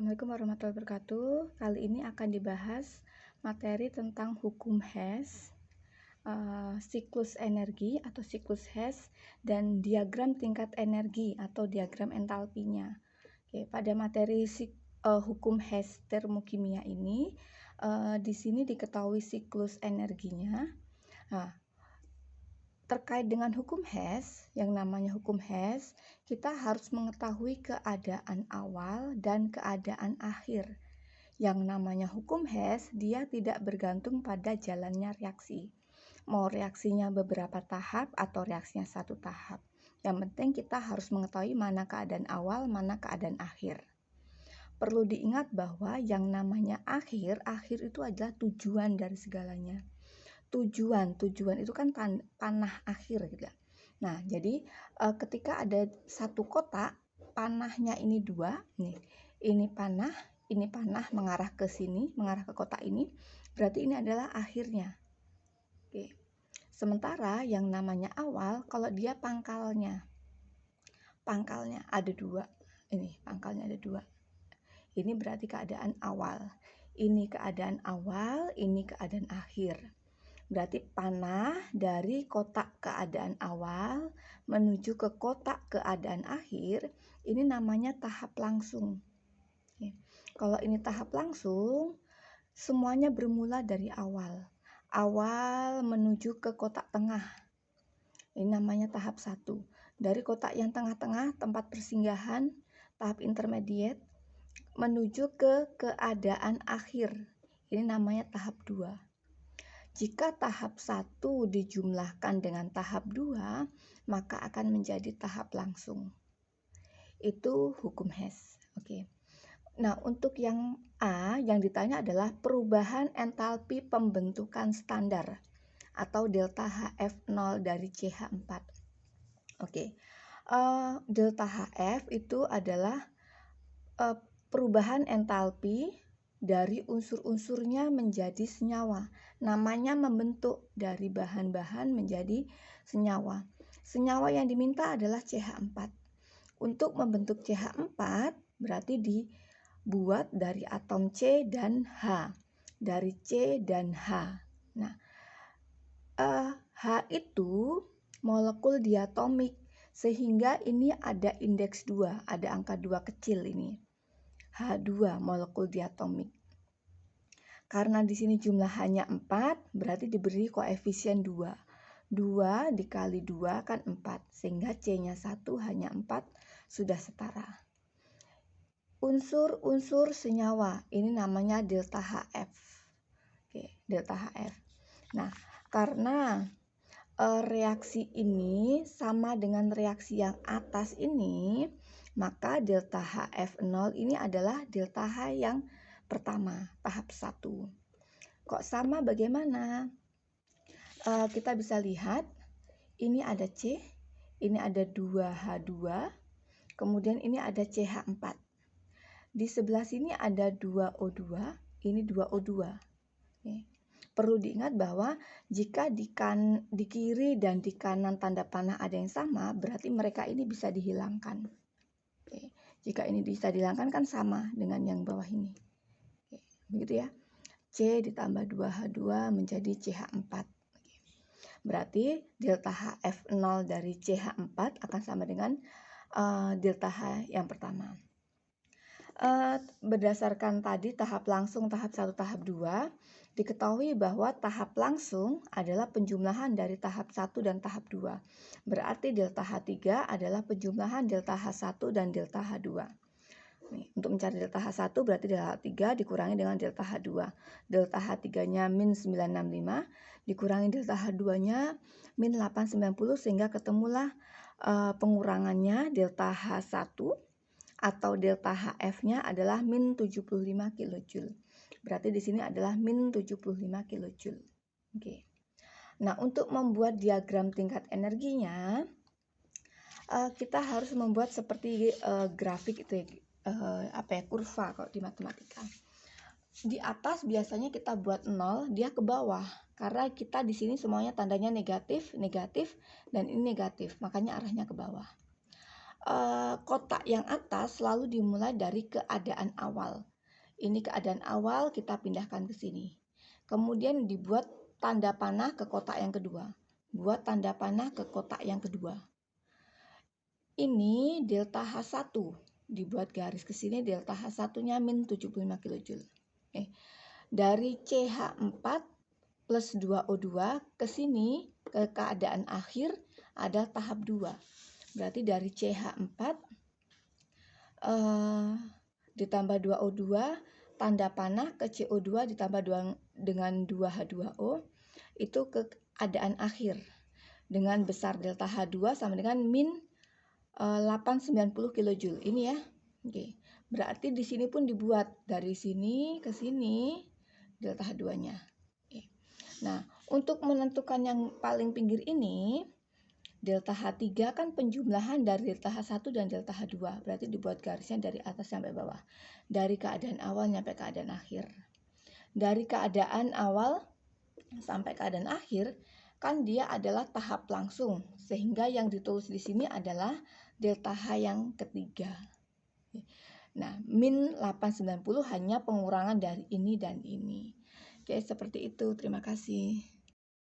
Assalamualaikum warahmatullahi wabarakatuh. Kali ini akan dibahas materi tentang hukum Hess, siklus energi atau siklus Hess, dan diagram tingkat energi atau diagram entalpinya. Oke, pada materi hukum Hess termokimia ini, di sini diketahui siklus energinya. Nah, terkait dengan hukum Hess, yang namanya hukum Hess, kita harus mengetahui keadaan awal dan keadaan akhir. Yang namanya hukum Hess, dia tidak bergantung pada jalannya reaksi. Mau reaksinya beberapa tahap atau reaksinya satu tahap. Yang penting kita harus mengetahui mana keadaan awal, mana keadaan akhir. Perlu diingat bahwa yang namanya akhir itu adalah tujuan dari segalanya. Tujuan itu kan panah akhir gitu. Nah, jadi ketika ada satu kotak, panahnya ini dua, nih, ini panah mengarah ke sini, mengarah ke kotak ini, berarti ini adalah akhirnya. Oke. Sementara yang namanya awal, kalau dia pangkalnya ada dua, ini pangkalnya ada dua, ini berarti keadaan awal. Ini keadaan awal, ini keadaan akhir. Berarti panah dari kotak keadaan awal menuju ke kotak keadaan akhir, ini namanya tahap langsung. Oke. Kalau ini tahap langsung, semuanya bermula dari awal. Awal menuju ke kotak tengah. Ini namanya tahap 1. Dari kotak yang tengah-tengah, tempat persinggahan, tahap intermediate, menuju ke keadaan akhir. Ini namanya tahap 2. Jika tahap 1 dijumlahkan dengan tahap 2, maka akan menjadi tahap langsung. Itu hukum Hess. Oke. Nah, untuk yang A, yang ditanya adalah perubahan entalpi pembentukan standar atau delta HF0 dari CH4. Oke. Delta HF itu adalah perubahan entalpi dari unsur-unsurnya menjadi senyawa. Namanya membentuk dari bahan-bahan menjadi senyawa. Senyawa yang diminta adalah CH4. Untuk membentuk CH4 berarti dibuat dari atom C dan H. Dari C dan H. Nah, H itu molekul diatomik, sehingga ini ada indeks 2, ada angka 2 kecil ini. H2 molekul diatomik. Karena di sini jumlahannya 4, berarti diberi koefisien 2. 2 dikali 2 kan 4, sehingga C-nya 1 hanya 4, sudah setara. Unsur-unsur senyawa, ini namanya delta HF. Oke, delta HF. Nah, karena reaksi ini sama dengan reaksi yang atas ini, maka delta HF0 ini adalah delta H yang pertama, tahap 1. Kok sama bagaimana? Kita bisa lihat, ini ada C, ini ada 2H2, kemudian ini ada CH4. Di sebelah sini ada 2O2, ini 2O2. Oke. Perlu diingat bahwa jika di kiri dan di kanan tanda panah ada yang sama, berarti mereka ini bisa dihilangkan. Oke. Jika ini bisa dihilangkan kan sama dengan yang bawah ini. Oke. Begitu ya. C ditambah 2H2 menjadi CH4. Oke. Berarti delta HF0 dari CH4 akan sama dengan delta H yang pertama. Berdasarkan tadi tahap langsung, tahap 1, tahap 2, diketahui bahwa tahap langsung adalah penjumlahan dari tahap 1 dan tahap 2. Berarti delta H3 adalah penjumlahan delta H1 dan delta H2. Nih, untuk mencari delta H1 berarti delta H3 dikurangi dengan delta H2. Delta H3-nya min 965 dikurangi delta H2-nya min 890 sehingga ketemulah pengurangannya delta H1 atau delta HF-nya adalah min 75 kJ. Berarti di sini adalah min 75 kJ. Oke. Nah, untuk membuat diagram tingkat energinya, kita harus membuat seperti grafik itu ya, kurva kalau di matematika. Di atas biasanya kita buat 0, dia ke bawah. Karena kita di sini semuanya tandanya negatif, negatif, dan ini negatif, makanya arahnya ke bawah. kotak yang atas selalu dimulai dari keadaan awal. Ini keadaan awal, kita pindahkan ke sini. Kemudian dibuat tanda panah ke kotak yang kedua. Buat tanda panah ke kotak yang kedua. Ini delta H1. Dibuat garis ke sini, delta H1-nya min 75 kJ. Dari CH4 plus 2O2 ke sini, ke keadaan akhir, ada tahap 2. Berarti dari CH4 ditambah 2O2, tanda panah ke CO2 ditambah dengan 2H2O, itu ke keadaan akhir. Dengan besar delta H2 sama dengan min 890 kJ. Ini ya. Oke. Berarti di sini pun dibuat dari sini ke sini delta H2-nya. Nah, untuk menentukan yang paling pinggir ini, delta H3 kan penjumlahan dari delta H1 dan delta H2. Berarti dibuat garisnya dari atas sampai bawah. Dari keadaan awal sampai keadaan akhir. Dari keadaan awal sampai keadaan akhir, kan dia adalah tahap langsung. Sehingga yang ditulis di sini adalah delta H yang ketiga. Nah, min 890 hanya pengurangan dari ini dan ini. Oke, seperti itu. Terima kasih.